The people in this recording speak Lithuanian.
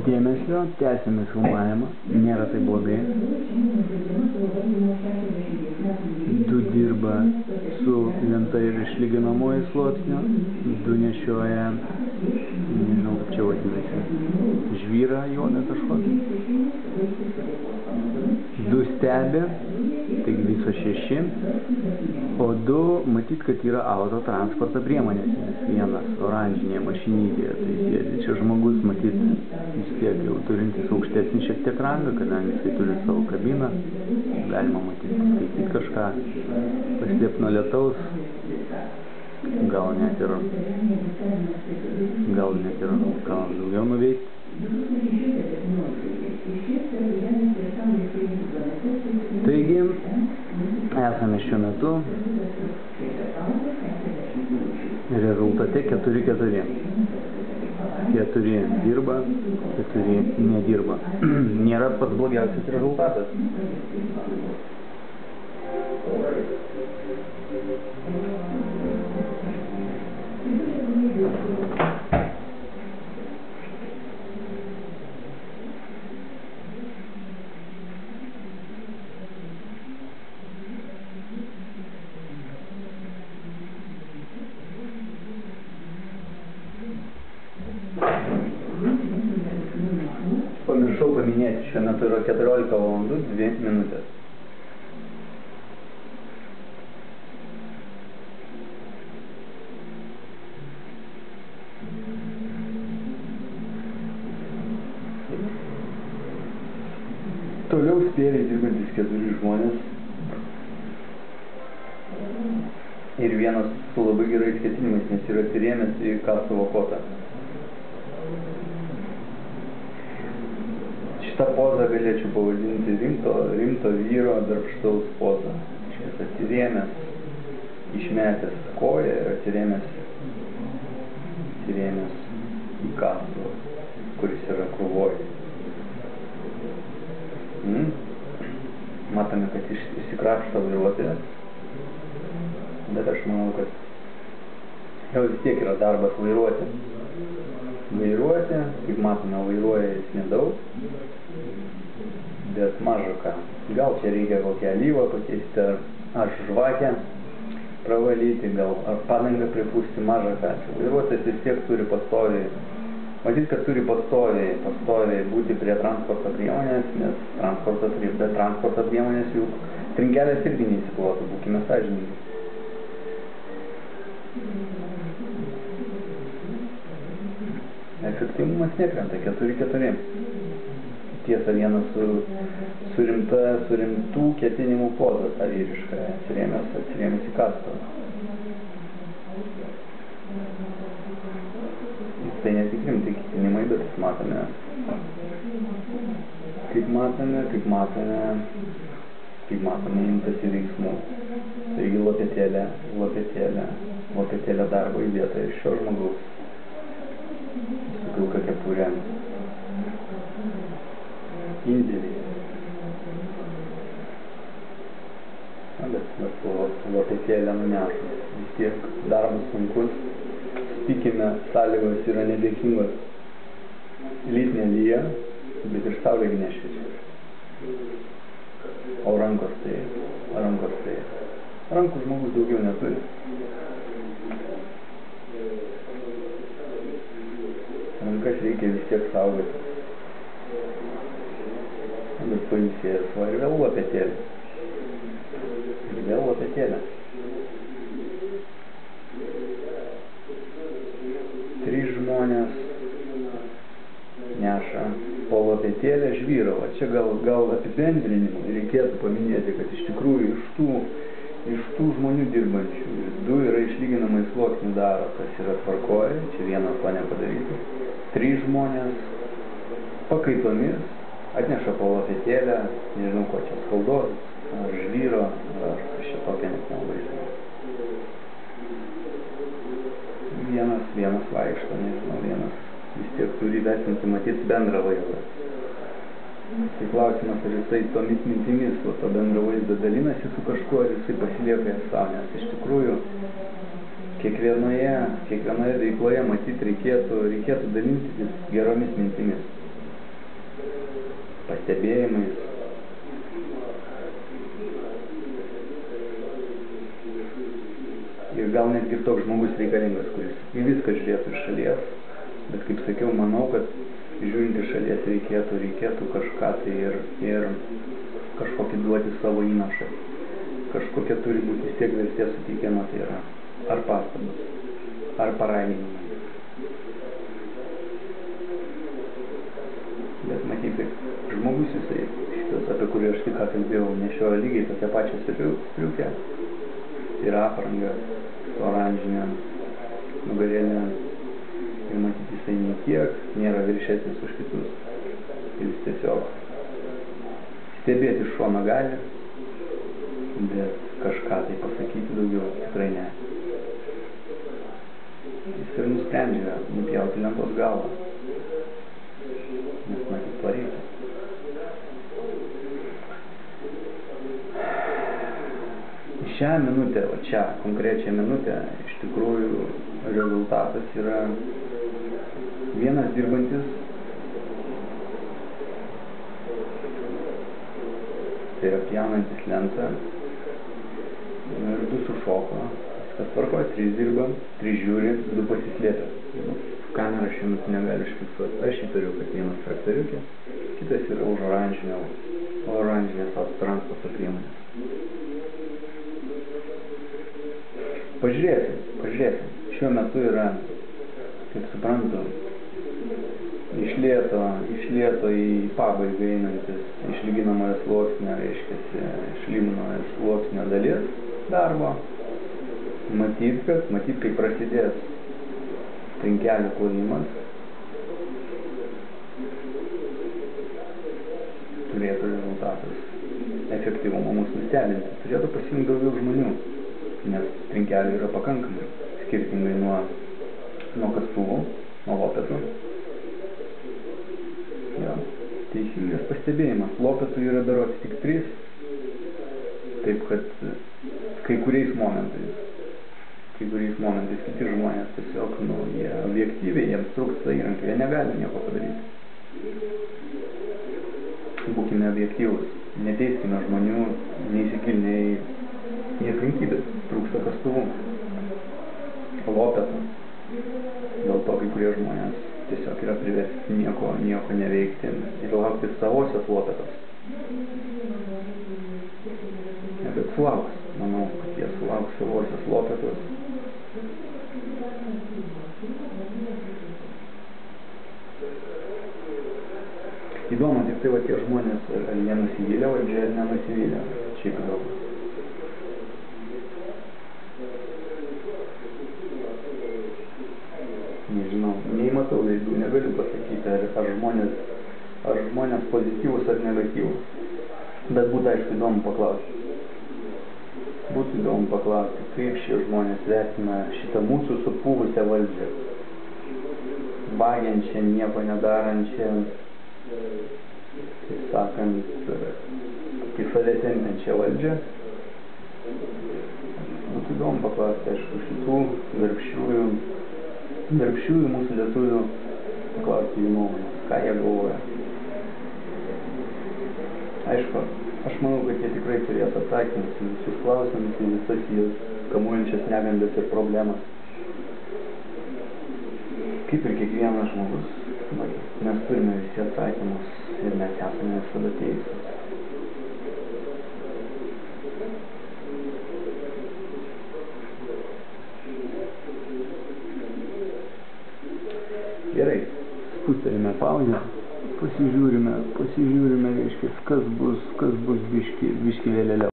Dėmesio, tęsime filmavimą, nėra tai blogai. Du dirba su lenta ir išlyginamuoju sluoksniu, du nešioja, nežinau kaip čia vadinasi, žvyrą juodą kažkokį. Du stebi, taigi viso 6, o du matyt, kad yra autotransporto priemonės, nes vienas oranžinėje mašinytėje, tai sėdi čia žmogus, matyt, vis tiek jau turintis aukštesnį šiek tiek rangą, kadangi jisai turi savo kabiną, galima matyti paskaityti kažką, paslėpti nuo lietaus, gal net ir ką daugiau nuveikti. Taigi, esame šiuo metu rezultate 4-4. 4 dirba, 4 nedirba. Nėra pats blogiausias rezultatas. Pamiršau paminėti, šiuo metu yra 14 valandų 2 minutės. Toliau spėriai dirbantis 4 žmonės. Ir vienas su labai gerais ketinimais, nes yra atsirėmęs į kastuvo kotą. Šitą pozą galėčiau pavadinti rimto vyro darbštaus pozą. Šis atsirėmęs, išmetęs koją ir atsirėmęs į kastuvą, kuris yra krūvoje. Matome, kad išsikrapšto vairuotojas, bet aš manau, kad jau vis tiek yra darbas vairuoti. Kaip matome, vairuoja jis nedaug, bet maža ką. Gal čia reikia kokią alyvą pakeisti, ar žvakę pravalyti, gal ar padangą pripūsti, maža ką. Vairuotojas vis tiek turi pastoviai, matyt, kad turi pastoviai būti prie transporto priemonės, nes be transporto priemonės juk trinkelės irgi neįsiklotų, būkime sąžiningi. Efektyvumas nekrenta, 4-4. Tiesa, vienas su rimtų ketinimų poza, tą vyrišką, atsirėmęs į kastuvą. Tai ne tik rimti ketinimai, bet matome, imtasi veiksmų. Taigi lopetėlė darbo įdėta iš šio žmogaus. Pilka kepurė. Indėlį. Bet lopetėlė nunešus. Vis tiek darbas sunkus. Tikime, sąlygos yra nedėkingos. Lyt nelyja, bet ir saulė nešviečia. O rankos tai. Rankų žmogus daugiau neturi. Rankas reikia vis tiek saugoti. Bet pailsėjęs, va ir vėl lopetėlė. 3 žmonės neša po lopetėlę žvyrą. Čia gal apibendrinimų reikėtų paminėti, kad iš tikrųjų iš tų žmonių dirbančių 2 yra išlyginamai sluoksnių daro, kas yra tvarkoje, čia vienas to nepadarytų. 3 žmonės pakaitomis atneša po lopetėlę, nežinau ko čia, skaldos, ar žvyro, ar kažką tokia net nelabai žinau. Vienas vaikšto, nežinau, vienas vis tiek turi vertinti, matyti bendrą vaizdą. Tai klausimas, ar jisai tomis mintimis, to bendro vaizdo dalinasi su kažkuo, ar jisai pasilieka jas savo, nes iš tikrųjų kiekvienoje veikloje matyti reikėtų dalintis geromis mintimis, pastebėjimais. Ir gal netgi toks žmogus reikalingas, kuris į viską žiūrėtų iš šalies. Bet kaip sakiau, manau, kad žiūrint iš šalies reikėtų kažką tai ir kažkokį duoti savo įnašą. Kažkokia turi būti vis tiek vertė suteikiama, tai yra ar pastabas, ar paraginimai. Bet matyt, kaip žmogus jisai, šitas, apie kurį aš tik ką kalbėjau, nešioja lygiai tokią pačią striukę. Tai yra apranga su oranžinė nugarėlė. Ir matyt, jisai nei kiek nėra viršesnis už kitus. Ir jis tiesiog stebėti iš šono gali, bet kažką tai pasakyti daugiau tikrai ne. Jis ir nusprendžia nupjauti lentos galvą. Nes matyt, to reikia. Šią minutę, šią konkrečią minutę, iš tikrųjų rezultatas yra vienas dirbantis, tai yra pjaunantis lentą, ir 2 sušoko, viskas tvarkoja, 3 dirba, 3 žiūri, 2 pasislėpia. Kamera šiuo metu negali užfiksuoti. Aš įtariu, kad vienas traktoriukė, kitas yra už oranžinės transporto priemonės. Pažiūrėsim. Šiuo metu yra, kaip suprantu, iš lėto į pabaigą einantis išlyginamojo sluoksnio, reiškiasi išlyginamojo sluoksnio dalis darbo. Matyt, kai prasidės trinkelių klojimas, turėtų rezultatas efektyvumo mus nustebinti. Turėtų pasijungti daugiau žmonių, nes trinkelių yra pakankamai, skirtingai nuo kastuvų, nuo lopetų. Ja, teisingas pastebėjimas. Lopetų yra berods tik 3, taip kad kai kuriais momentais kiti žmonės tiesiog, jie objektyviai, jiems trūksta įrankių, jie negali nieko padaryti. Būkime objektyvūs, neteiskime žmonių, neįsigilinę į aplinkybės, trūksta kastuvų, lopetų. Dėl to kai kurie žmonės tiesiog yra priversti nieko neveikti ir laukti savosios lopetos. Bet sulauks, manau, kad jie sulauks savosios lopetos. Įdomu, tik tai va tie žmonės, ar jie nusivylė valdžia, ar nenusivylė. Šiaip įdomu. Nežinau, nei matau veidų, negaliu pasakyti, ar žmonės pozityvus ar negatyvus. Bet būtų aišku įdomu paklausti. Kaip šie žmonės vertina šitą mūsų supūvusią valdžią. Vagiančią, nieko nedarančią, taip sakant, į save tempiančią valdžią. Būtų įdomu paklausti, aišku, šitų darbščiųjų mūsų lietuvių, paklausti jų nuomonės, ką jie galvoja. Aišku, aš manau, kad jie tikrai turės atsakymus į visus klausimus, į visas jas kamuojančias negandas ir problemas. Kaip ir kiekvienas žmogus, mes turime visi atsakymus ir mes esame visada teisūs. Gerai, spustelime pauzę, pasižiūrime, reiškia, kas bus biški vėliau.